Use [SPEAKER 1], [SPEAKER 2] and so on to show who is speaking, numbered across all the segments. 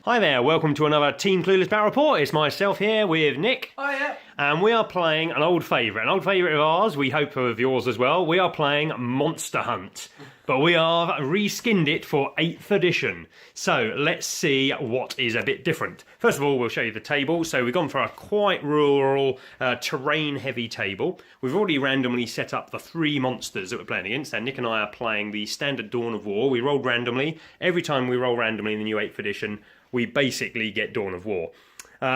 [SPEAKER 1] Hi there, welcome to another Team Clueless Battle Report. It's myself here with Nick.
[SPEAKER 2] Hiya.
[SPEAKER 1] And we are playing an old favourite of ours, we hope of yours as well. We are playing Monster Hunt, but we have reskinned it for 8th edition. So let's see what is a bit different. First of all, we'll show you the table. So we've gone for a quite rural, terrain-heavy table. We've already randomly set up the 3 monsters that we're playing against, and Nick and I are playing the standard Dawn of War. We rolled randomly. Every time we roll randomly in the new 8th edition, we basically get Dawn of War.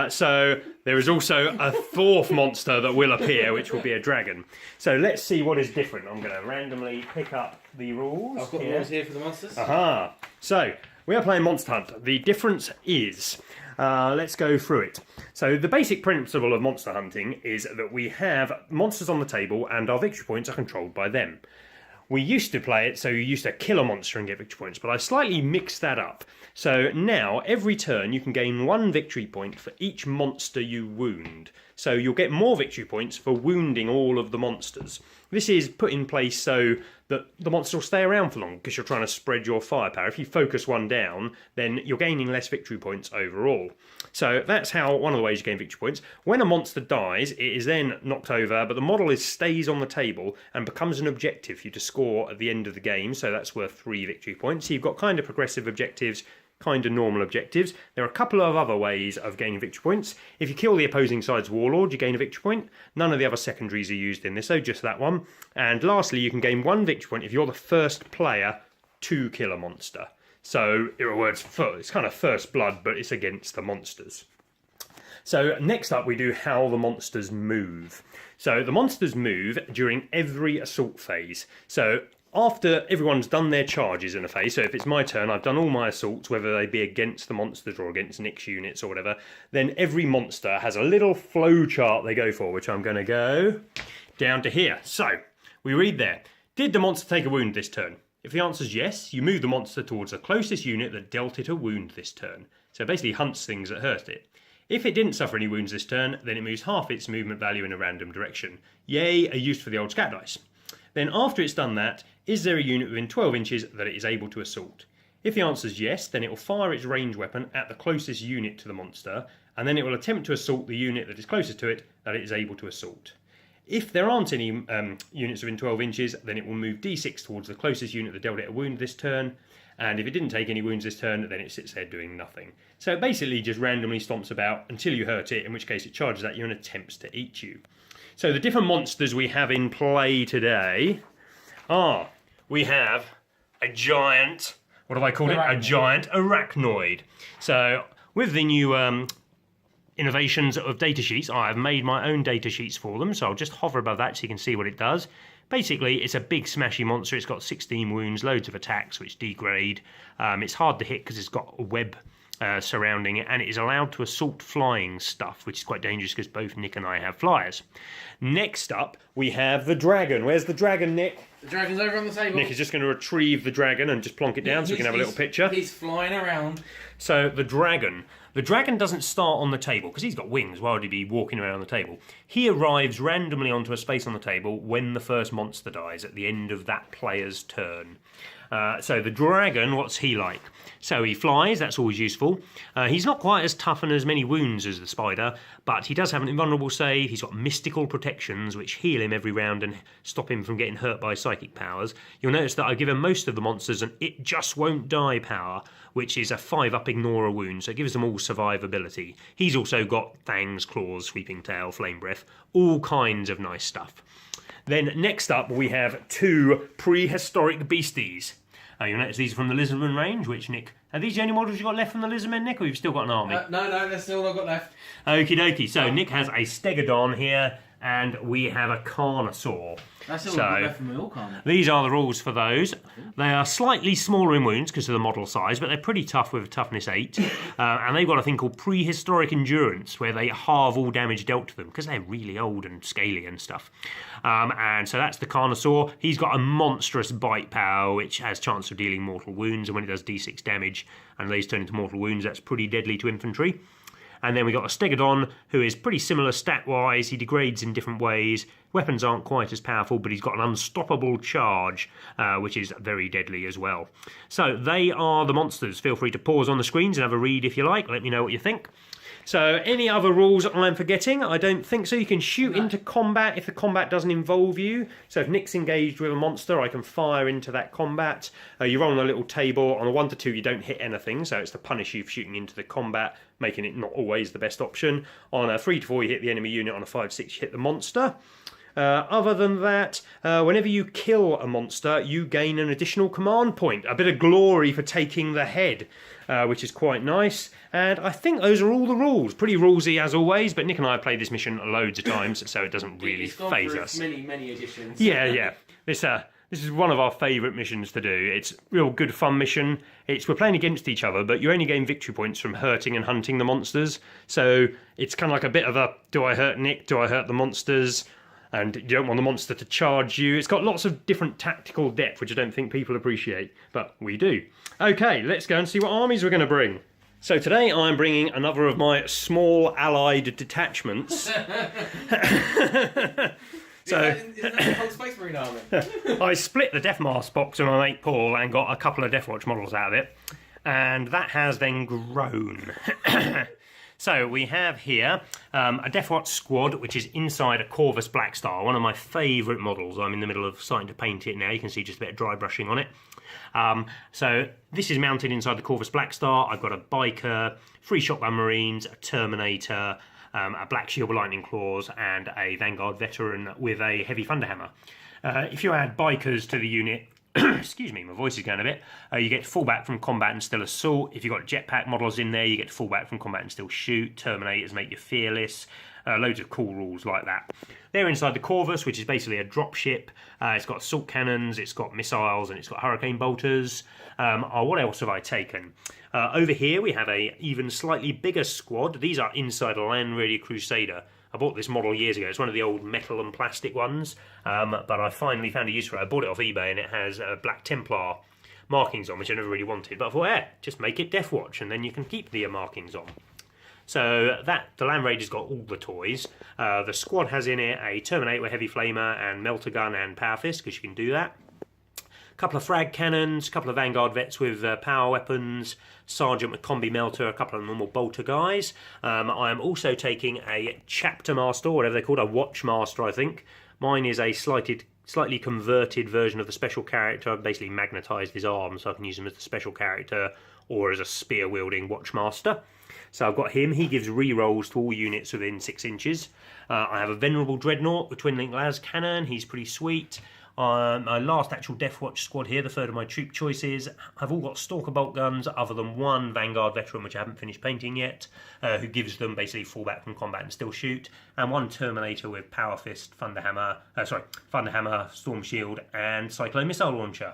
[SPEAKER 1] So there is also a 4th monster that will appear, which will be a dragon. So let's see what is different. I'm going to randomly pick up the rules.
[SPEAKER 2] I've got the rules here for the monsters.
[SPEAKER 1] Aha! So we are playing Monster Hunt. The difference is, let's go through it. So the basic principle of monster hunting is that we have monsters on the table and our victory points are controlled by them. We used to play it so you used to kill a monster and get victory points, but I slightly mixed that up. So now, every turn, you can gain 1 victory point for each monster you wound. So you'll get more victory points for wounding all of the monsters. This is put in place so that the monster will stay around for long, because you're trying to spread your firepower. If you focus one down, then you're gaining less victory points overall. So that's how one of the ways you gain victory points. When a monster dies, it is then knocked over, but the model stays on the table and becomes an objective for you to score at the end of the game, so that's worth 3 victory points. So you've got kind of progressive objectives, kind of normal objectives. There are a couple of other ways of gaining victory points. If you kill the opposing side's warlord, you gain a victory point. None of the other secondaries are used in this, so just that one. And lastly, you can gain 1 victory point if you're the first player to kill a monster. So, in other words, it's kind of first blood, but it's against the monsters. So next up we do how the monsters move. So the monsters move during every assault phase. So after everyone's done their charges in a phase, so if it's my turn, I've done all my assaults, whether they be against the monsters or against Nick's units or whatever, then every monster has a little flow chart they go for, which I'm going to go down to here. So, we read there, did the monster take a wound this turn? If the answer is yes, you move the monster towards the closest unit that dealt it a wound this turn. So it basically hunts things that hurt it. If it didn't suffer any wounds this turn, then it moves half its movement value in a random direction. Yay, a use for the old scat dice. Then after it's done that, is there a unit within 12 inches that it is able to assault? If the answer is yes, then it will fire its range weapon at the closest unit to the monster, and then it will attempt to assault the unit that is closest to it that it is able to assault. If there aren't any units within 12 inches, then it will move d6 towards the closest unit that dealt it a wound this turn, and if it didn't take any wounds this turn, then it sits there doing nothing. So it basically just randomly stomps about until you hurt it, in which case it charges at you and attempts to eat you. So the different monsters we have in play today are, we have a giant, what have I called it? A giant arachnoid. So with the new innovations of datasheets, I have made my own datasheets for them, so I'll just hover above that so you can see what it does. Basically, it's a big smashy monster. It's got 16 wounds, loads of attacks which degrade. It's hard to hit because it's got a web surrounding it, and it is allowed to assault flying stuff, which is quite dangerous because both Nick and I have flyers. Next up, we have the dragon. Where's the dragon, Nick?
[SPEAKER 2] The dragon's over on the table.
[SPEAKER 1] Nick is just going to retrieve the dragon and just plonk it down so we can have a little picture.
[SPEAKER 2] He's flying around.
[SPEAKER 1] So the dragon doesn't start on the table because he's got wings. Why would he be walking around the table? He arrives randomly onto a space on the table when the first monster dies at the end of that player's turn. So the dragon, what's he like? So he flies, that's always useful. He's not quite as tough and as many wounds as the spider, but he does have an invulnerable save. He's got mystical protections which heal him every round and stop him from getting hurt by psychic powers. You'll notice that I give him most of the monsters an it just won't die power, which is a 5-up ignore a wound, so it gives them all survivability. He's also got fangs, claws, sweeping tail, flame breath, all kinds of nice stuff. Then next up we have 2 prehistoric beasties. You'll notice these are from the Lizardman range, which Nick... Are these the only models you've got left from the Lizardmen, Nick, or you've still got an army?
[SPEAKER 2] No, that's all I've got left.
[SPEAKER 1] Okie dokie. So Nick has a Stegodon here, and we have a Carnosaur.
[SPEAKER 2] That's all I've got left from my Orc army.
[SPEAKER 1] These are the rules for those. They are slightly smaller in wounds because of the model size, but they're pretty tough with a toughness 8. And they've got a thing called prehistoric endurance, where they halve all damage dealt to them because they're really old and scaly and stuff. And so that's the Carnosaur. He's got a monstrous bite power, which has chance of dealing mortal wounds, and when it does d6 damage and these turn into mortal wounds, that's pretty deadly to infantry. And then we got a Stegodon, who is pretty similar stat-wise. He degrades in different ways. Weapons aren't quite as powerful, but he's got an unstoppable charge, which is very deadly as well. So they are the monsters. Feel free to pause on the screens and have a read if you like. Let me know what you think. So, any other rules I'm forgetting? I don't think so. You can shoot into combat if the combat doesn't involve you. So, if Nick's engaged with a monster, I can fire into that combat. You roll on a little table. On a 1 to 2, you don't hit anything, so it's to punish you for shooting into the combat, making it not always the best option. On a 3 to 4, you hit the enemy unit. On a 5 to 6, you hit the monster. Other than that, whenever you kill a monster, you gain an additional command point. A bit of glory for taking the head, which is quite nice. And I think those are all the rules. Pretty rulesy as always, but Nick and I have played this mission loads of times, so it doesn't really faze us.
[SPEAKER 2] Many editions.
[SPEAKER 1] Yeah. This is one of our favourite missions to do. It's a real good fun mission. We're playing against each other, but you only gain victory points from hurting and hunting the monsters. So it's kind of like a bit of a, do I hurt Nick? Do I hurt the monsters? And you don't want the monster to charge you. It's got lots of different tactical depth, which I don't think people appreciate, but we do. Okay, let's go and see what armies we're going to bring. So today I'm bringing another of my small allied detachments.
[SPEAKER 2] Is that the whole Space Marine army?
[SPEAKER 1] I split the Deathmask box with my mate Paul and got a couple of Deathwatch models out of it, and that has then grown. So we have here a Deathwatch squad, which is inside a Corvus Blackstar, one of my favourite models. I'm in the middle of starting to paint it now. You can see just a bit of dry brushing on it. So this is mounted inside the Corvus Blackstar. I've got a Biker, 3 Shotgun Marines, a Terminator, a Black Shield with Lightning Claws, and a Vanguard Veteran with a Heavy Thunderhammer. If you add Bikers to the unit, excuse me, my voice is going a bit. You get fallback from combat and still assault. If you've got jetpack models in there, you get fallback from combat and still shoot. Terminators make you fearless. Loads of cool rules like that. They're inside the Corvus, which is basically a dropship. It's got assault cannons, it's got missiles, and it's got hurricane bolters. What else have I taken? Over here we have a even slightly bigger squad. These are inside a Land Raider Crusader. I bought this model years ago. It's one of the old metal and plastic ones, but I finally found a use for it. I bought it off eBay, and it has Black Templar markings on, which I never really wanted. But I thought, just make it Deathwatch, and then you can keep the markings on. So the Land Raider's got all the toys. The squad has in it a Terminator with Heavy Flamer and Melter Gun and Power Fist, because you can do that. A couple of frag cannons, a couple of Vanguard vets with power weapons, Sergeant with Combi Melter, a couple of normal bolter guys. I am also taking a Chapter Master, or whatever they're called, a Watch Master, I think. Mine is a slightly converted version of the special character. I've basically magnetised his arm so I can use him as the special character or as a spear-wielding Watchmaster. So I've got him. He gives re-rolls to all units within 6 inches. I have a Venerable Dreadnought with Twin Link Las Cannon. He's pretty sweet. My last actual Deathwatch squad here, the third of my troop choices, have all got Stalker bolt guns other than one Vanguard veteran, which I haven't finished painting yet, who gives them basically fallback from combat and still shoot, and one Terminator with Power Fist, Thunderhammer, Storm Shield, and Cyclone Missile Launcher.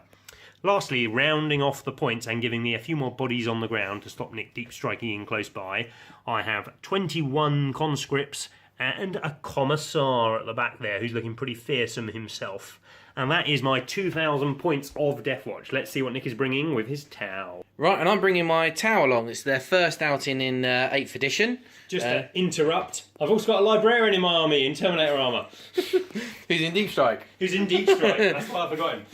[SPEAKER 1] Lastly, rounding off the points and giving me a few more bodies on the ground to stop Nick deep striking in close by, I have 21 conscripts and a commissar at the back there who's looking pretty fearsome himself. And that is my 2,000 points of Deathwatch. Let's see what Nick is bringing with his Tau.
[SPEAKER 3] Right, and I'm bringing my Tau along. It's their first outing in 8th edition.
[SPEAKER 1] Just to interrupt, I've also got a librarian in my army in Terminator armour.
[SPEAKER 3] Who's in Deep Strike.
[SPEAKER 1] That's why I forgot him.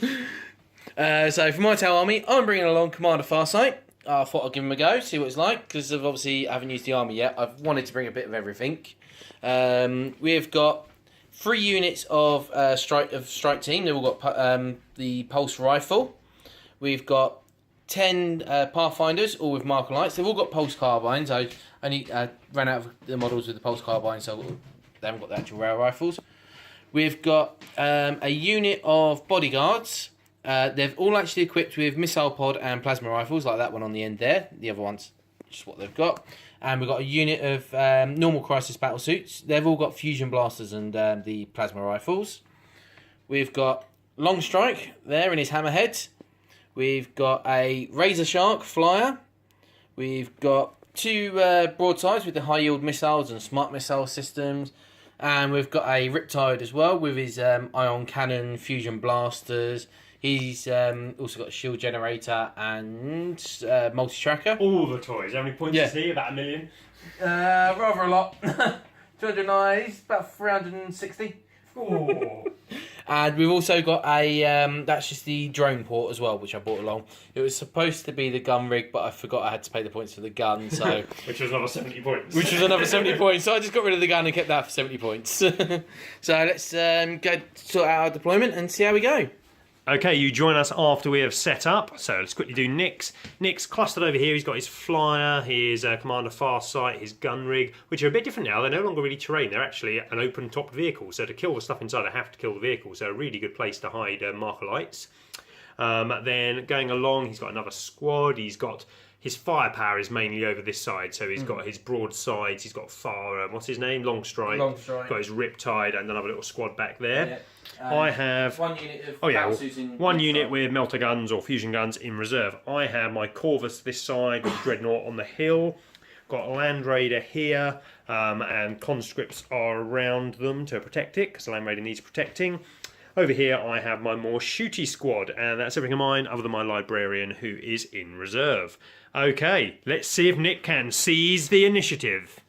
[SPEAKER 3] So for my Tau army, I'm bringing along Commander Farsight. I thought I'd give him a go, see what it's like, because obviously I haven't used the army yet. I've wanted to bring a bit of everything. We've got 3 units of strike team. They've all got the pulse rifle. We've got 10 Pathfinders, all with marker lights. They've all got pulse carbines. I ran out of the models with the pulse carbines, so they haven't got the actual rail rifles. We've got a unit of bodyguards. They've all actually equipped with missile pod and plasma rifles, like that one on the end there. The other one's just what they've got. And we've got a unit of normal crisis battle suits. They've all got fusion blasters and the plasma rifles. We've got Long Strike there in his hammerhead. We've got a Razor Shark flyer. We've got 2 broadsides with the high yield missiles and smart missile systems. And we've got a Riptide as well with his ion cannon, fusion blasters, He's also got a shield generator and multi-tracker.
[SPEAKER 1] All the toys. How many points
[SPEAKER 3] Yeah.
[SPEAKER 1] is he? About 1 million?
[SPEAKER 3] Rather a lot. 209, he's about 360.
[SPEAKER 1] Oh.
[SPEAKER 3] And we've also got a, that's just the drone port as well, which I brought along. It was supposed to be the gun rig, but I forgot I had to pay the points for the gun, so...
[SPEAKER 1] Which was another 70 points.
[SPEAKER 3] Which was another 70 points, so I just got rid of the gun and kept that for 70 points. So let's go sort out our deployment and see how we go.
[SPEAKER 1] Okay, you join us after we have set up. So let's quickly do Nick's. Nick's clustered over here. He's got his flyer, his commander farsight, his gun rig, which are a bit different now. They're no longer really terrain. They're actually an open-topped vehicle. So to kill the stuff inside, I have to kill the vehicle. So a really good place to hide marker lights. Then going along, he's got another squad. He's got his firepower is mainly over this side. So he's got his broadsides. He's got what's his name? Longstrike.
[SPEAKER 3] Longstrike.
[SPEAKER 1] Got his Riptide and another little squad back there.
[SPEAKER 3] Yeah.
[SPEAKER 1] I have
[SPEAKER 3] one unit of
[SPEAKER 1] one unit with melter guns or fusion guns in reserve. I have my Corvus this side with Dreadnought on the hill. Got a Land Raider here, and conscripts are around them to protect it because the Land Raider needs protecting. Over here I have my more shooty squad, and that's everything of mine other than my librarian who is in reserve. Okay, let's see if Nick can seize the initiative.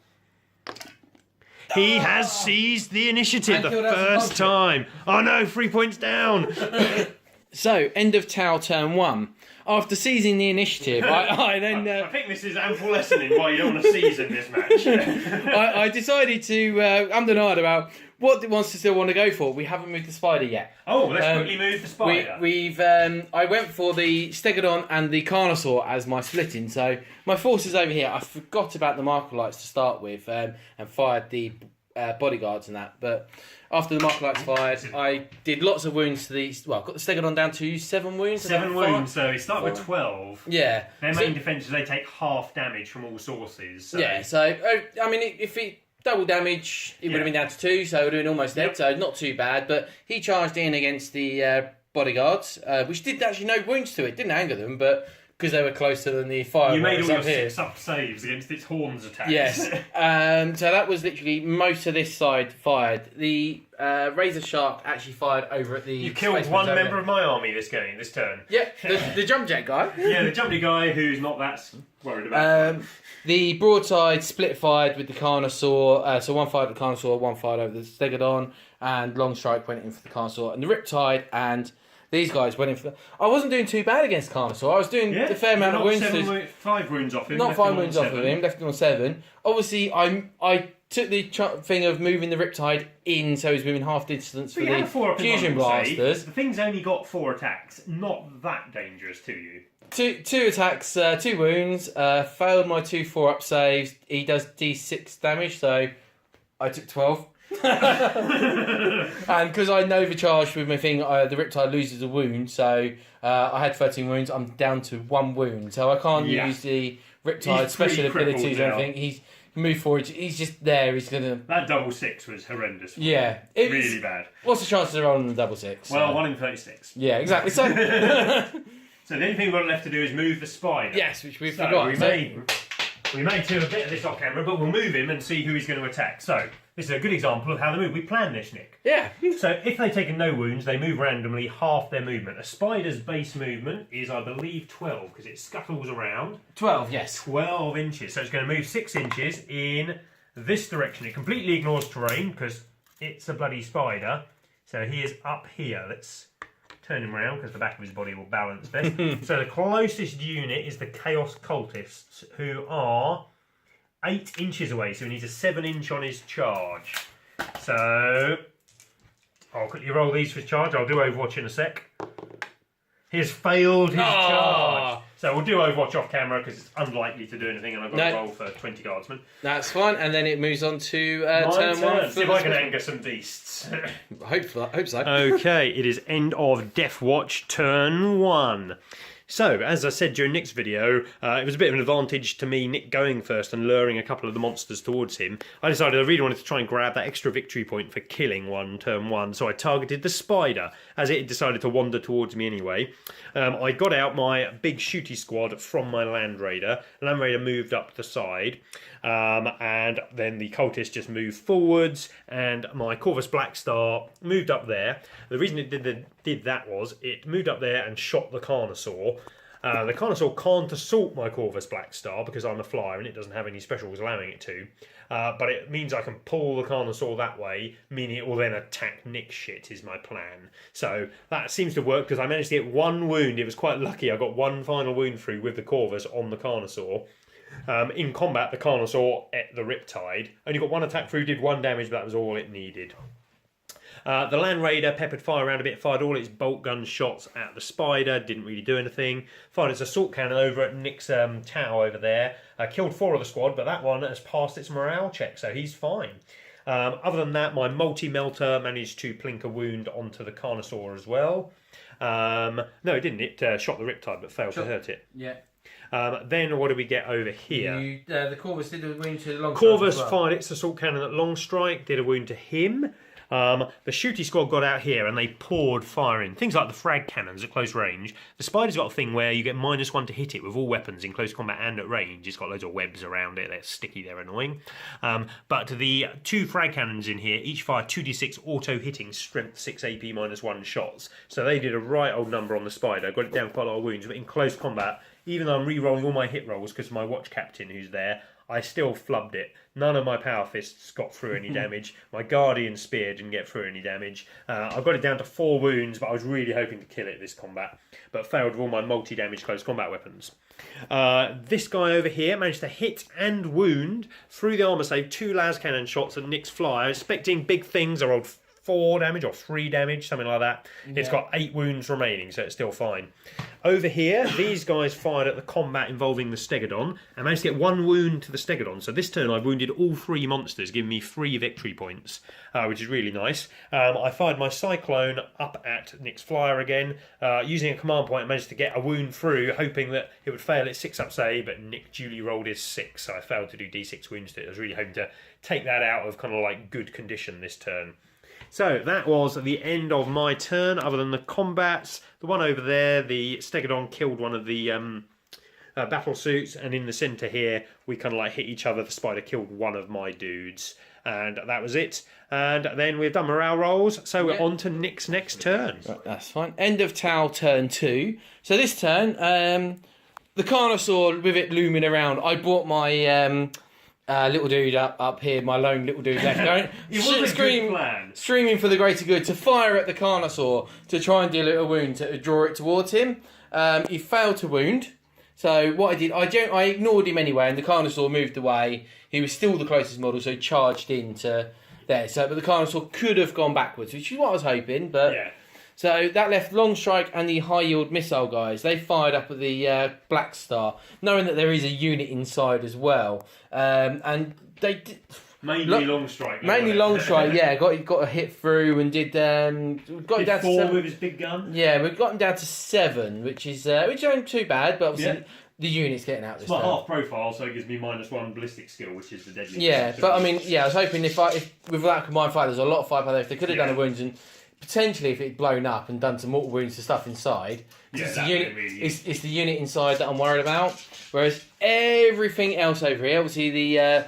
[SPEAKER 1] He has seized the initiative the first time. Oh no, 3 points down.
[SPEAKER 3] So, end of Tau turn 1. After seizing the initiative, I then...
[SPEAKER 1] I think this is ample lesson in why you don't want to seize in this match.
[SPEAKER 3] I decided to denied about what it wants to still want to go for. We haven't moved the spider yet.
[SPEAKER 1] Oh, let's quickly move the spider.
[SPEAKER 3] I went for the Stegodon and the Carnosaur as my splitting. So my forces over here. I forgot about the marker lights to start with, and fired the bodyguards and that. But after the marker lights fired, I did lots of wounds to the... Well, got the Stegodon down to 7 wounds.
[SPEAKER 1] 7 wounds, so it started with 12.
[SPEAKER 3] Yeah.
[SPEAKER 1] Their main defence is they take half damage from all sources. So.
[SPEAKER 3] Yeah, so, I mean, if it... Double damage, it would have been down to 2, so it would have been almost dead, so not too bad. But he charged in against the bodyguards, which did actually no wounds to it. Didn't anger them, but because they were closer than the fireworks
[SPEAKER 1] you made all your
[SPEAKER 3] up here.
[SPEAKER 1] 6-up saves against its horns attacks.
[SPEAKER 3] Yes. So that was literally most of this side fired. The Razor Shark actually fired over at the...
[SPEAKER 1] You killed one member of my army this turn.
[SPEAKER 3] Yeah, the jump jet guy.
[SPEAKER 1] Yeah, the jumpy guy who's not that worried about
[SPEAKER 3] the broadside split fired with the Carnosaur. So one fired at the Carnosaur, one fired over the Stegodon, and Long Strike went in for the Carnosaur. And the Riptide and... These guys went in for... I wasn't doing too bad against Carnosaur. I was doing a fair amount of wounds.
[SPEAKER 1] 5 wounds off him.
[SPEAKER 3] Not 5 wounds off of him, left him on 7. Obviously, I took the thing of moving the Riptide in, so he's moving half distance for the fusion blasters.
[SPEAKER 1] The thing's only got 4 attacks. Not that dangerous to you.
[SPEAKER 3] Two attacks, 2 wounds. Failed my 2 4-up saves. He does D6 damage, so I took 12. And because I overcharged with my thing, the Riptide loses a wound, so I had 13 wounds. I'm down to 1 wound, so I can't use the Riptide special abilities or anything. He's moved forward. He's just there. He's gonna.
[SPEAKER 1] That double 6 was horrendous.
[SPEAKER 3] Yeah,
[SPEAKER 1] really bad.
[SPEAKER 3] What's the chances of rolling the double 6?
[SPEAKER 1] Well, 1 in 36.
[SPEAKER 3] Yeah, exactly. So,
[SPEAKER 1] so the only thing we've got left to do is move the spider.
[SPEAKER 3] Yes, which we forgot.
[SPEAKER 1] We may do a bit of this off camera, but we'll move him and see who he's going to attack. So, this is a good example of how they move. We planned this, Nick.
[SPEAKER 3] Yeah.
[SPEAKER 1] So, if they've taken no wounds, they move randomly half their movement. A spider's base movement is, I believe, 12, because it scuttles around.
[SPEAKER 3] 12, yes.
[SPEAKER 1] 12 inches. So, it's going to move 6 inches in this direction. It completely ignores terrain, because it's a bloody spider. So, he is up here. Let's turn him around, because the back of his body will balance best. So, the closest unit is the Chaos Cultists, who are 8 inches away, so he needs a 7-inch on his charge. So, I'll quickly roll these for his charge. I'll do Overwatch in a sec. He has failed his charge. So we'll do Overwatch off camera because it's unlikely to do anything, and I've got to roll for 20 guardsmen.
[SPEAKER 3] That's fine, and then it moves on to
[SPEAKER 1] turn 1. See if I can anger some beasts.
[SPEAKER 3] Hope so.
[SPEAKER 1] Okay, it is end of Deathwatch, turn 1. So, as I said during Nick's video, it was a bit of an advantage to me, Nick going first and luring a couple of the monsters towards him. I decided I really wanted to try and grab that extra victory point for killing turn 1, so I targeted the spider, as it decided to wander towards me anyway. I got out my big shooty squad from my Land Raider. The Land Raider moved up the side. And then the cultists just moved forwards, and my Corvus Blackstar moved up there. The reason it did that was it moved up there and shot the Carnosaur. The Carnosaur can't assault my Corvus Blackstar because I'm a flyer and it doesn't have any specials allowing it to. But it means I can pull the Carnosaur that way, meaning it will then attack Nick's shit is my plan. So that seems to work because I managed to get one wound. It was quite lucky. I got one final wound through with the Corvus on the Carnosaur. In combat, the Carnosaur ate the Riptide. Only got one attack through, did 1 damage, but that was all it needed. The Land Raider peppered fire around a bit, fired all its bolt gun shots at the Spider, didn't really do anything. Fired its assault cannon over at Nick's Tau over there, killed 4 of the squad, but that one has passed its morale check, so he's fine. Other than that, my multi-melter managed to plink a wound onto the Carnosaur as well. No, it didn't. It shot the Riptide, but failed to hurt it.
[SPEAKER 3] Yeah.
[SPEAKER 1] Then what do we get over here?
[SPEAKER 3] The Corvus did a wound to the long
[SPEAKER 1] Corvus
[SPEAKER 3] strike as well.
[SPEAKER 1] fired its assault cannon at long strike, did a wound to him. The shooty squad got out here and they poured fire in. Things like the frag cannons at close range. The Spider's got a thing where you get -1 to hit it with all weapons in close combat and at range. It's got loads of webs around it. They're sticky, they're annoying. But the 2 frag cannons in here each fire 2d6 auto-hitting strength 6 AP -1 shots. So they did a right old number on the Spider. Got it down quite a lot of wounds, but in close combat, even though I'm re-rolling all my hit rolls because my watch captain who's there, I still flubbed it. None of my power fists got through any damage. My Guardian Spear didn't get through any damage. I got it down to 4 wounds, but I was really hoping to kill it this combat, but failed with all my multi-damage close combat weapons. This guy over here managed to hit and wound through the armour save 2 las cannon shots at Nick's flyer, expecting big things. I rolled 4 damage or 3 damage, something like that. Yeah. It's got 8 wounds remaining, so it's still fine. Over here, these guys fired at the combat involving the Stegodon and managed to get 1 wound to the Stegodon. So this turn I wounded all 3 monsters, giving me 3 victory points, which is really nice. I fired my Cyclone up at Nick's flyer again. Using a command point, I managed to get a wound through, hoping that it would fail its 6-up save, but Nick duly rolled his 6, so I failed to do d6 wounds to it. I was really hoping to take that out of kind of like good condition this turn. So that was the end of my turn, other than the combats. The one over there, the Stegodon killed one of the battle suits, and in the centre here, we kind of like hit each other. The Spider killed one of my dudes, and that was it. And then we've done morale rolls, so we're on to Nick's next turn.
[SPEAKER 3] Right, that's fine. End of Tau turn 2. So this turn, the Carnosaur with it looming around, I brought my... little dude up here, my lone little dude left, going, screaming for the greater good to fire at the Carnosaur to try and deal it a wound to draw it towards him. He failed to wound, so what I did, I ignored him anyway, and the Carnosaur moved away. He was still the closest model, so he charged into there. So, but the Carnosaur could have gone backwards, which is what I was hoping. But
[SPEAKER 1] yeah.
[SPEAKER 3] So that left Long Strike and the High Yield Missile guys. They fired up at the Black Star, knowing that there is a unit inside as well. And they did...
[SPEAKER 1] Mainly Long Strike.
[SPEAKER 3] Mainly Long Strike, yeah. Got a hit through and did... got him down to
[SPEAKER 1] 4
[SPEAKER 3] 7.
[SPEAKER 1] with his big gun?
[SPEAKER 3] Yeah, we've got him down to 7, which isn't too bad, but obviously... Yeah. The unit's getting out this
[SPEAKER 1] time.
[SPEAKER 3] It's my
[SPEAKER 1] half profile, so it gives me -1 ballistic skill, which is the deadly.
[SPEAKER 3] Yeah, but I mean, yeah, I was hoping if with that combined fire, there's a lot of firepower there. If they could have done the wounds and potentially if it had blown up and done some mortal wounds to stuff inside, it's the unit inside that I'm worried about. Whereas everything else over here, obviously the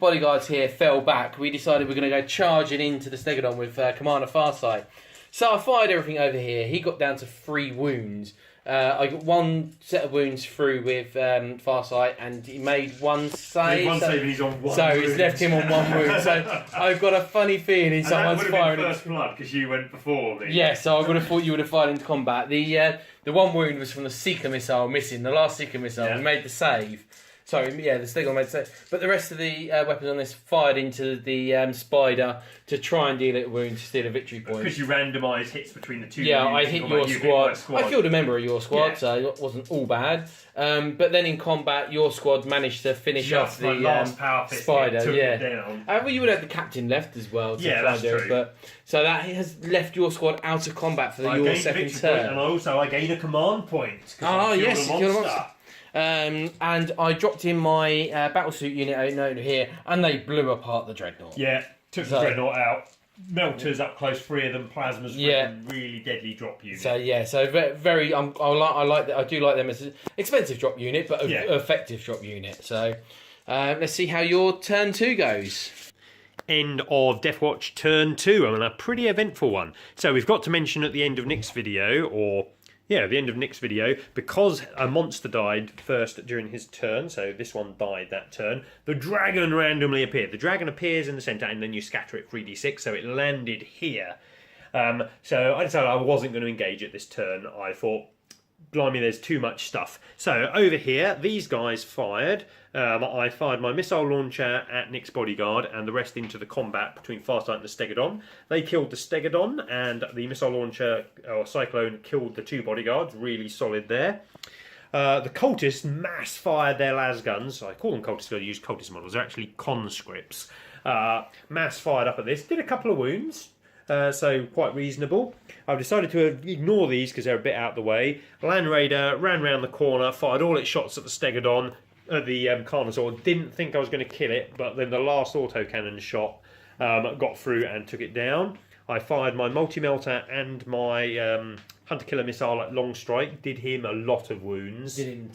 [SPEAKER 3] bodyguards here fell back. We decided we're going to go charging into the Stegodon with Commander Farsight. So I fired everything over here. He got down to 3 wounds. I got 1 set of wounds through with Farsight, and he made 1 save.
[SPEAKER 1] And he's on 1
[SPEAKER 3] so
[SPEAKER 1] wound.
[SPEAKER 3] it's left him on 1 wound. So I've got a funny feeling someone's firing.
[SPEAKER 1] That would have been first blood because you went before me.
[SPEAKER 3] Yeah, so I would have thought you would have fired into combat. The 1 wound was from the Seeker missile missing. The last Seeker missile, we made the save. Sorry, yeah, the Stegodon made the save. But the rest of the weapons on this fired into the Spider to try and deal it a wound to steal a victory point.
[SPEAKER 1] Because you randomise hits between the 2
[SPEAKER 3] Yeah,
[SPEAKER 1] units,
[SPEAKER 3] I hit your squad. I killed a member of your squad, so it wasn't all bad. But then in combat, your squad managed to finish off the
[SPEAKER 1] last power fist
[SPEAKER 3] Spider.
[SPEAKER 1] took
[SPEAKER 3] Yeah,
[SPEAKER 1] it down.
[SPEAKER 3] Well, you would have the captain left as well. To
[SPEAKER 1] that's true.
[SPEAKER 3] But so that has left your squad out of combat for your second turn.
[SPEAKER 1] And also, I gain a command point.
[SPEAKER 3] Oh yes, you killed a monster. And I dropped in my battlesuit unit over here, and they blew apart the Dreadnought.
[SPEAKER 1] Yeah, took the Dreadnought out. Melters up close, 3 of them. Plasmas, really deadly drop unit.
[SPEAKER 3] So very. I like that. I do like them as an expensive drop unit, but effective drop unit. So Let's see how your turn 2 goes.
[SPEAKER 1] End of Deathwatch turn 2, and a pretty eventful one. So we've got to mention at the end of Nick's video, the end of Nick's video, because a monster died first during his turn, so this one died that turn, the dragon randomly appeared. The dragon appears in the centre and then you scatter it 3d6, so it landed here. So I decided I wasn't going to engage it this turn. I thought, blimey, there's too much stuff. So over here, these guys fired. I fired my missile launcher at Nick's bodyguard and the rest into the combat between Farsight and the Stegodon. They killed the Stegodon and the missile launcher or Cyclone killed the 2 bodyguards. Really solid there. The cultists mass fired their las guns. I call them cultists because I use cultist models. They're actually conscripts. Mass fired up at this. Did a couple of wounds. So quite reasonable. I've decided to ignore these because they're a bit out of the way. Land Raider ran round the corner, fired all its shots at the Stegodon, at the Carnosaur. Didn't think I was going to kill it, but then the last autocannon shot got through and took it down. I fired my multi-melter and my hunter-killer missile at long strike. Did him a lot of wounds.
[SPEAKER 3] Did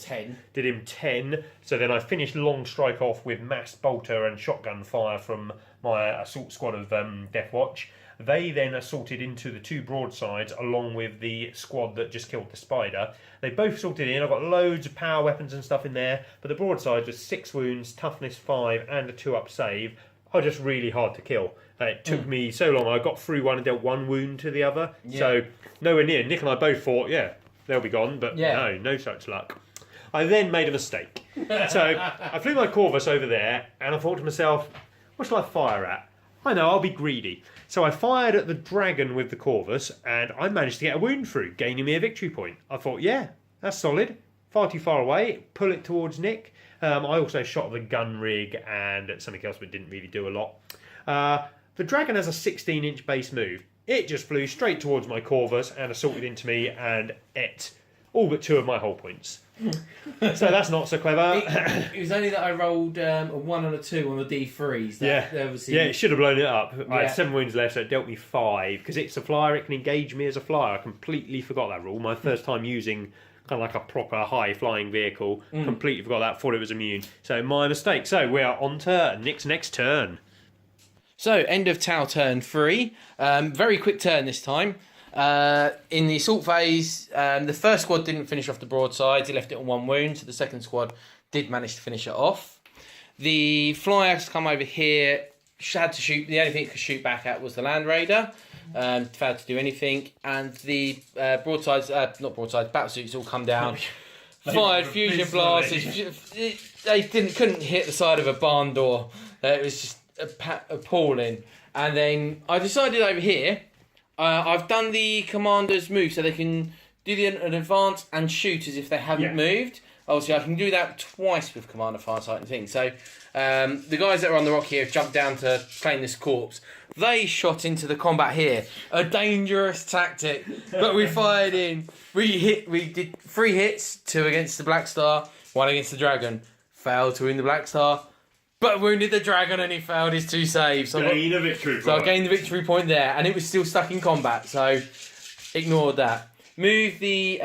[SPEAKER 3] him 10.
[SPEAKER 1] So then I finished long strike off with mass bolter and shotgun fire from my assault squad of Deathwatch. They then assaulted into the 2 broadsides along with the squad that just killed the spider. They both assaulted in. I've got loads of power weapons and stuff in there, but the broadsides was 6 wounds, toughness 5 and a 2-up save are just really hard to kill. It took me so long. I got through one and dealt 1 wound to the other. Yeah. So nowhere near. Nick and I both thought, yeah, they'll be gone, but no such luck. I then made a mistake. So I flew my Corvus over there and I thought to myself, what shall I fire at? I know, I'll be greedy. So I fired at the dragon with the Corvus and I managed to get a wound through, gaining me a victory point. I thought, yeah, that's solid. Far too far away, pull it towards Nick. I also shot the gun rig and something else, but didn't really do a lot. The dragon has a 16-inch base move. It just flew straight towards my Corvus and assaulted into me and ate all but 2 of my hull points. So that's not so clever.
[SPEAKER 3] It was only that I rolled a 1 and a 2 on the D3s.
[SPEAKER 1] It should have blown it up. I had 7 wounds left, so it dealt me 5. Because it's a flyer, it can engage me as a flyer. I completely forgot that rule. My first time using kind of like a proper high-flying vehicle. Completely forgot that, thought it was immune. So my mistake. So we are on to Nick's next turn.
[SPEAKER 3] So, end of Tau turn 3. Very quick turn this time. In the assault phase, the first squad didn't finish off the broadsides. He left it on 1 wound, so the second squad did manage to finish it off. The flyers come over here, had to shoot. The only thing it could shoot back at was the Land Raider. Failed to do anything, and the battlesuits all come down. Fired fusion blasts. They couldn't hit the side of a barn door. It was just appalling. And then I decided over here, I've done the commander's move so they can do an advance and shoot as if they haven't moved. Obviously, I can do that twice with Commander Farsight and things. So the guys that are on the rock here have jumped down to claim this corpse. They shot into the combat here. A dangerous tactic. But we fired in. We did 3 hits, 2 against the Black Star, 1 against the Dragon. Failed to win the Black Star. But wounded the dragon and he failed his 2 saves. So
[SPEAKER 1] Gain a victory point.
[SPEAKER 3] So I gained the victory point there, and it was still stuck in combat, so ignored that. Move the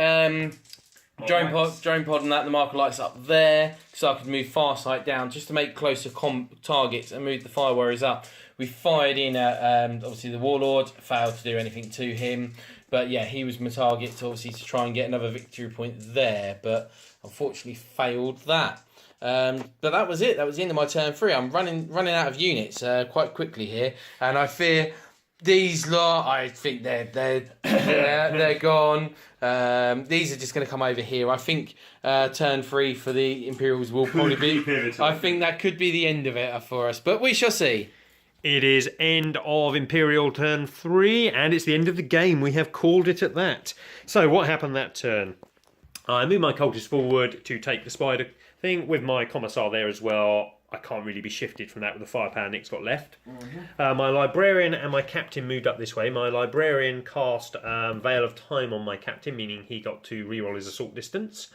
[SPEAKER 3] drone pod and that, the marker lights up there, so I could move Farsight down just to make closer targets and move the Fire Warriors up. We fired in at, obviously, the Warlord, failed to do anything to him. But yeah, he was my target to try and get another victory point there, but unfortunately failed that. But that was it. That was the end of my turn 3. I'm running out of units quite quickly here, and I fear these lot. I think they're gone. These are just going to come over here. I think turn 3 for the Imperials will probably be. I think that could be the end of it for us, but we shall see.
[SPEAKER 1] It is end of Imperial turn 3, and it's the end of the game. We have called it at that. So what happened that turn? I moved my cultist forward to take the spider thing with my commissar there as well. I can't really be shifted from that with the firepower Nick's got left. My librarian and my captain moved up this way. My librarian cast Veil of Time on my captain, meaning he got to reroll his assault distance.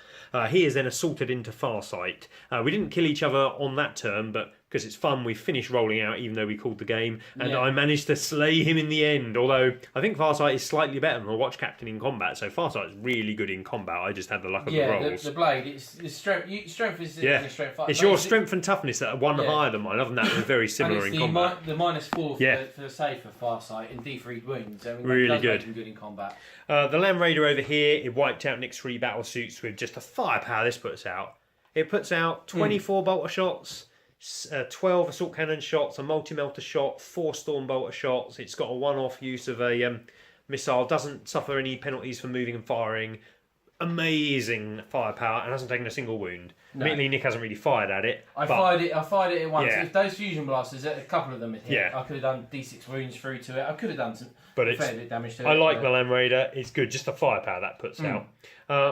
[SPEAKER 1] He is then assaulted into Farsight. We didn't kill each other on that turn, but because it's fun. We finished rolling out even though we called the game, and
[SPEAKER 3] Yeah.
[SPEAKER 1] I managed to slay him in the end. Although I think Farsight is slightly better than a watch captain in combat, so Farsight is really good in combat. I just had the luck of the
[SPEAKER 3] Yeah,
[SPEAKER 1] rolls.
[SPEAKER 3] the blade. It's strength. Strength is
[SPEAKER 1] Yeah,
[SPEAKER 3] strength 5.
[SPEAKER 1] it's your strength and toughness that are one higher than mine. Other than that, we're very
[SPEAKER 3] And
[SPEAKER 1] similar
[SPEAKER 3] it's
[SPEAKER 1] in combat.
[SPEAKER 3] the -4 for,
[SPEAKER 1] Yeah.
[SPEAKER 3] for save for Farsight and D3 wounds. I mean,
[SPEAKER 1] Really
[SPEAKER 3] that does
[SPEAKER 1] good.
[SPEAKER 3] make him good in combat.
[SPEAKER 1] The Land Raider over here, it wiped out Nick's 3 battle suits with just the firepower this puts out. It puts out 24 bolter shots, 12 assault cannon shots, a multi-melter shot, 4 storm bolter shots. It's got a one-off use of a missile, doesn't suffer any penalties for moving and firing. Amazing firepower and hasn't taken a single wound.
[SPEAKER 3] No.
[SPEAKER 1] Admittedly, Nick hasn't really fired at it.
[SPEAKER 3] I
[SPEAKER 1] but
[SPEAKER 3] fired it at once.
[SPEAKER 1] Yeah.
[SPEAKER 3] If those fusion blasters, a couple of them had hit,
[SPEAKER 1] Yeah.
[SPEAKER 3] I could have done D6 wounds through to it. I could have done some
[SPEAKER 1] But it's-
[SPEAKER 3] fair bit of damage to it.
[SPEAKER 1] I like
[SPEAKER 3] but-
[SPEAKER 1] the Land Raider. It's good, just the firepower that puts out.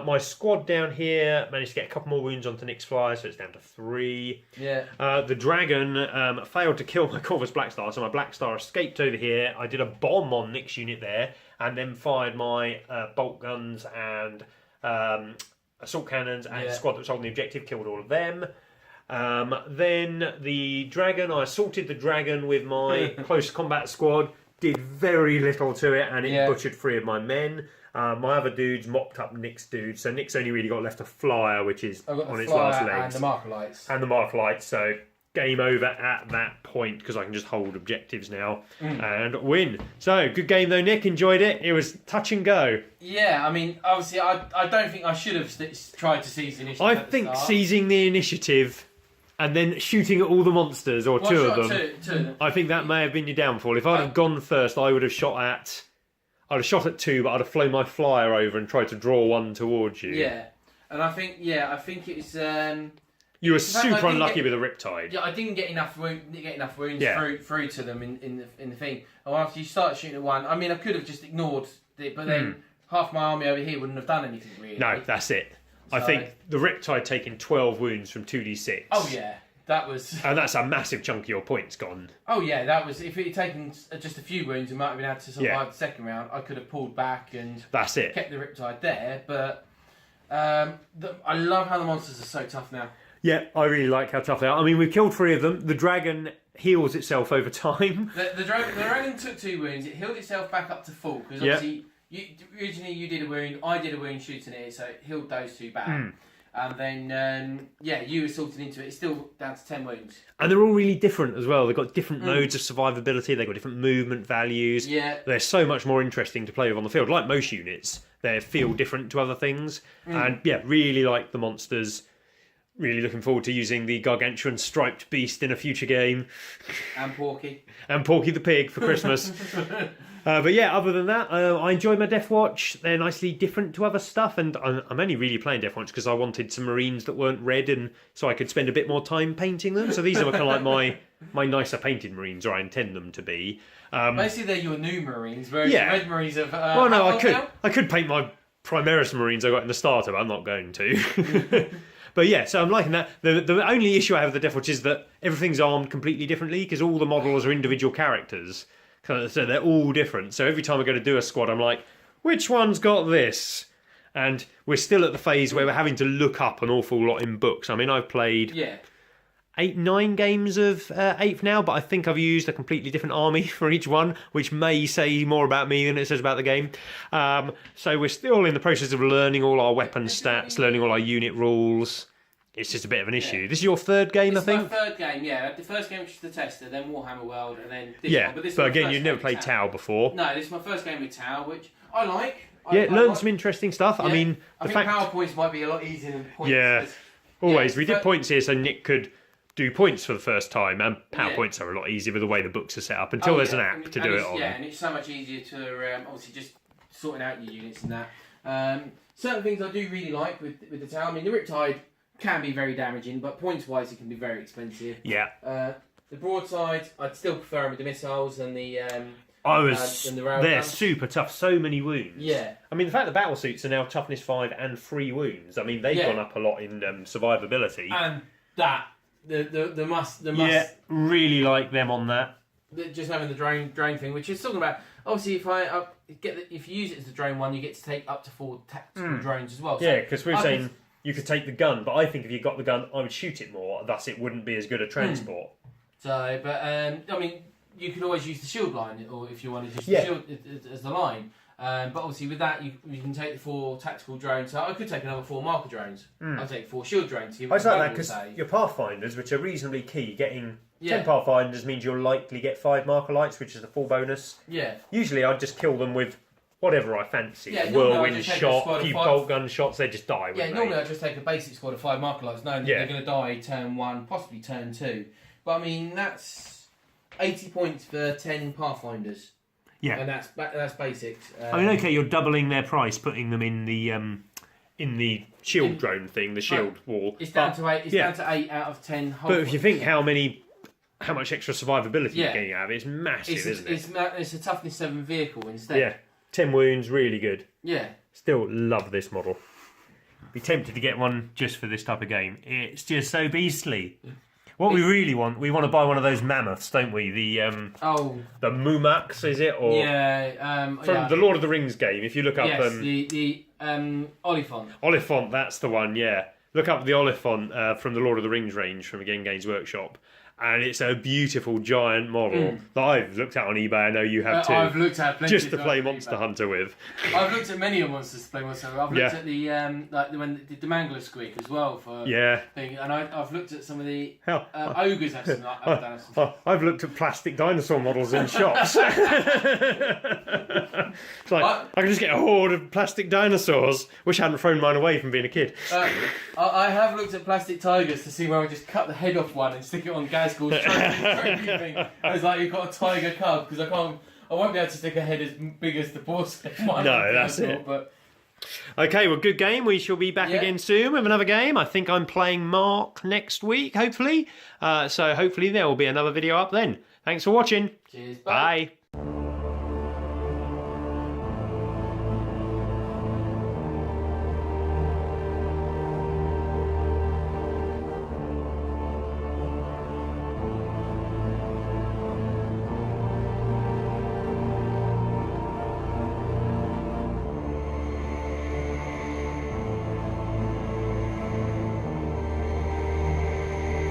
[SPEAKER 1] My squad down here managed to get a couple more wounds onto Nick's flyer, so it's down to 3.
[SPEAKER 3] Yeah.
[SPEAKER 1] The dragon failed to kill my Corvus Blackstar, so my Blackstar escaped over here. I did a bomb on Nick's unit there, and then fired my bolt guns and assault cannons and
[SPEAKER 3] Yeah.
[SPEAKER 1] squad that was holding the objective, killed all of them. Then the dragon, I assaulted the dragon with my close combat squad, did very little to it, and it
[SPEAKER 3] Yeah.
[SPEAKER 1] butchered 3 of my men. My other dudes mopped up Nick's dudes, so Nick's only really got left a flyer, which is
[SPEAKER 3] I've got
[SPEAKER 1] on
[SPEAKER 3] the
[SPEAKER 1] its last
[SPEAKER 3] flyer and
[SPEAKER 1] legs.
[SPEAKER 3] the marker lights.
[SPEAKER 1] And the mark lights, so game over at that point because I can just hold objectives now and win. So good game though, Nick. Enjoyed it. It was touch and go.
[SPEAKER 3] Yeah, I mean, obviously, I don't think I should have tried to seize the initiative.
[SPEAKER 1] I
[SPEAKER 3] at the
[SPEAKER 1] think
[SPEAKER 3] start.
[SPEAKER 1] seizing the initiative and then shooting at all the monsters or
[SPEAKER 3] Well,
[SPEAKER 1] two
[SPEAKER 3] shot
[SPEAKER 1] of them.
[SPEAKER 3] two of them.
[SPEAKER 1] I think that may have been your downfall. If I'd have gone first, I would have shot at. I'd have shot at 2, but I'd have flown my flyer over and tried to draw one towards you.
[SPEAKER 3] Yeah, and I think it was.
[SPEAKER 1] You were
[SPEAKER 3] In fact, I
[SPEAKER 1] super
[SPEAKER 3] didn't
[SPEAKER 1] unlucky
[SPEAKER 3] get-
[SPEAKER 1] with a Riptide.
[SPEAKER 3] Yeah, I didn't get enough wounds
[SPEAKER 1] Yeah.
[SPEAKER 3] through to them in the thing. And after you start shooting at one, I mean, I could have just ignored it, but then half my army over here wouldn't have done anything really.
[SPEAKER 1] No, that's it. I
[SPEAKER 3] So-
[SPEAKER 1] think the Riptide taking 12 wounds from 2d6.
[SPEAKER 3] Oh yeah, that was.
[SPEAKER 1] And that's a massive chunk of your points gone.
[SPEAKER 3] Oh yeah, that was. If it had taken just a few wounds, we might have been able to survive
[SPEAKER 1] Yeah.
[SPEAKER 3] the second round. I could have pulled back and
[SPEAKER 1] That's it.
[SPEAKER 3] kept the Riptide there, but. I love how the monsters are so tough now.
[SPEAKER 1] Yeah, I really like how tough they are. I mean, we've killed 3 of them. The dragon heals itself over time.
[SPEAKER 3] The dragon took 2 wounds. It healed itself back up to full because
[SPEAKER 1] Yeah.
[SPEAKER 3] obviously originally you did a wound, I did a wound shooting it, so it healed those 2 back. And then you assaulted into it. It's still down to 10 wounds.
[SPEAKER 1] And they're all really different as well. They've got different modes of survivability. They've got different movement values.
[SPEAKER 3] Yeah.
[SPEAKER 1] They're so much more interesting to play with on the field. Like most units, they feel different to other things. And yeah, really like the monsters. Really looking forward to using the gargantuan striped beast in a future game.
[SPEAKER 3] And Porky.
[SPEAKER 1] And Porky the Pig for Christmas. But yeah, other than that, I enjoy my Deathwatch. They're nicely different to other stuff, and I'm only really playing Deathwatch because I wanted some Marines that weren't red, and so I could spend a bit more time painting them. So these are kind of like my nicer painted Marines, or I intend them to be.
[SPEAKER 3] Basically, they're your new Marines, whereas
[SPEAKER 1] Yeah.
[SPEAKER 3] the red Marines have.
[SPEAKER 1] Well, no,
[SPEAKER 3] how
[SPEAKER 1] I
[SPEAKER 3] old
[SPEAKER 1] could
[SPEAKER 3] now?
[SPEAKER 1] I could paint my Primaris Marines I got in the starter, but I'm not going to. But yeah, so I'm liking that. The only issue I have with the Deathwatch is that everything's armed completely differently because all the models are individual characters. So they're all different. So every time I go to do a squad, I'm like, which one's got this? And we're still at the phase where we're having to look up an awful lot in books. I mean, I've played 8-9 games of 8th now, but I think I've used a completely different army for each one, which may say more about me than it says about the game. So we're still in the process of learning all our weapon stats, learning all our unit rules. It's just a bit of an issue. This is your 3rd game,
[SPEAKER 3] This
[SPEAKER 1] I think?
[SPEAKER 3] is my 3rd game, yeah. The first game, which was the Tester, then Warhammer World, and then this
[SPEAKER 1] Yeah,
[SPEAKER 3] one. This is
[SPEAKER 1] but
[SPEAKER 3] my
[SPEAKER 1] again,
[SPEAKER 3] first
[SPEAKER 1] you've never
[SPEAKER 3] game
[SPEAKER 1] played
[SPEAKER 3] with
[SPEAKER 1] Tau before.
[SPEAKER 3] No, this is my first game with Tau, which I like.
[SPEAKER 1] Yeah,
[SPEAKER 3] I
[SPEAKER 1] learn
[SPEAKER 3] like.
[SPEAKER 1] some interesting stuff. I
[SPEAKER 3] Yeah.
[SPEAKER 1] mean,
[SPEAKER 3] I
[SPEAKER 1] the
[SPEAKER 3] think
[SPEAKER 1] fact...
[SPEAKER 3] PowerPoints might be a lot easier than points.
[SPEAKER 1] Yeah.
[SPEAKER 3] 'cause-
[SPEAKER 1] Always. We did
[SPEAKER 3] but-
[SPEAKER 1] points here so Nick could do points for the first time, and PowerPoints are a lot easier with the way the books are set up until there's an app to do it
[SPEAKER 3] it's-
[SPEAKER 1] on.
[SPEAKER 3] Yeah, and it's so much easier to obviously just sorting out your units and that. Certain things I do really like with the Tau. I mean, the Riptide can be very damaging, but points-wise it can be very expensive.
[SPEAKER 1] Yeah.
[SPEAKER 3] The broadside, I'd still prefer them with the missiles and the...
[SPEAKER 1] And the
[SPEAKER 3] railguns.
[SPEAKER 1] they're super tough, so many wounds.
[SPEAKER 3] Yeah.
[SPEAKER 1] I mean, the fact that battle suits are now toughness 5 and 3 wounds, I mean, they've
[SPEAKER 3] Yeah.
[SPEAKER 1] gone up a lot in survivability.
[SPEAKER 3] And that, the must...
[SPEAKER 1] Yeah, really like them on that.
[SPEAKER 3] Just having the drain thing, which is talking about. Obviously, if you use it as the drone one, you get to take up to 4 tactical drones as well. So
[SPEAKER 1] Yeah, because we're
[SPEAKER 3] I
[SPEAKER 1] saying
[SPEAKER 3] could-
[SPEAKER 1] you could take the gun, but I think if you got the gun, I would shoot it more, thus it wouldn't be as good a transport.
[SPEAKER 3] So, but I mean, you could always use the shield line, or if you wanted to use
[SPEAKER 1] Yeah.
[SPEAKER 3] the shield as the line. But obviously, with that, you can take the 4 tactical drones. So I could take another 4 marker drones. I'll take 4 shield drones.
[SPEAKER 1] I just like that because your Pathfinders, which are reasonably key, getting 10 Pathfinders means you'll likely get 5 marker lights, which is the full bonus.
[SPEAKER 3] Yeah.
[SPEAKER 1] Usually I'd just kill them with whatever I fancy.
[SPEAKER 3] Yeah,
[SPEAKER 1] Whirlwind
[SPEAKER 3] just take a
[SPEAKER 1] shot,
[SPEAKER 3] squad
[SPEAKER 1] a
[SPEAKER 3] of
[SPEAKER 1] few
[SPEAKER 3] 5.
[SPEAKER 1] bolt gun shots, they just die.
[SPEAKER 3] Yeah, normally I just take a basic squad of 5 marker lights, knowing that
[SPEAKER 1] Yeah.
[SPEAKER 3] they're going to die turn 1, possibly turn 2. But I mean, that's 80 points for 10 Pathfinders.
[SPEAKER 1] Yeah.
[SPEAKER 3] And that's basics.
[SPEAKER 1] I mean, okay, you're doubling their price, putting them in the shield drone thing, the shield wall.
[SPEAKER 3] It's down to 8. It's down to 8 out of 10.
[SPEAKER 1] But if you think how much extra survivability you're getting out of it, it's massive, isn't it?
[SPEAKER 3] It's a toughness 7 vehicle instead.
[SPEAKER 1] Yeah, 10 wounds, really good.
[SPEAKER 3] Yeah.
[SPEAKER 1] Still love this model. Be tempted to get one just for this type of game. It's just so beastly. What we really want, we want to buy one of those mammoths, don't we? The Mumax, is it? Or from the Lord of the Rings game. If you look up
[SPEAKER 3] the Oliphant.
[SPEAKER 1] Oliphant, that's the one. Yeah, look up the Oliphant from the Lord of the Rings range from Again Games Workshop. And it's a beautiful giant model that I've looked at on eBay. I know you have too.
[SPEAKER 3] I've looked at plenty
[SPEAKER 1] just to play Monster Hunter with.
[SPEAKER 3] I've looked at many monsters to play Monster Hunter. I've looked at the when the Mangler Squeak as well for thing, and I've looked at some of the ogres have some.
[SPEAKER 1] I've looked at plastic dinosaur models in shops. It's like I can just get a horde of plastic dinosaurs. Wish I hadn't thrown mine away from being a kid.
[SPEAKER 3] I have looked at plastic tigers to see where I just cut the head off one and stick it on Gazgul's trophy thing. I was like, you've got a tiger cub, because I won't be able to stick a head as big as the porcelain one.
[SPEAKER 1] No, that's it.
[SPEAKER 3] But
[SPEAKER 1] okay, well, good game. We shall be back again soon with another game. I think I'm playing Mark next week, hopefully. So hopefully there will be another video up then. Thanks for watching.
[SPEAKER 3] cheers.
[SPEAKER 1] Bye.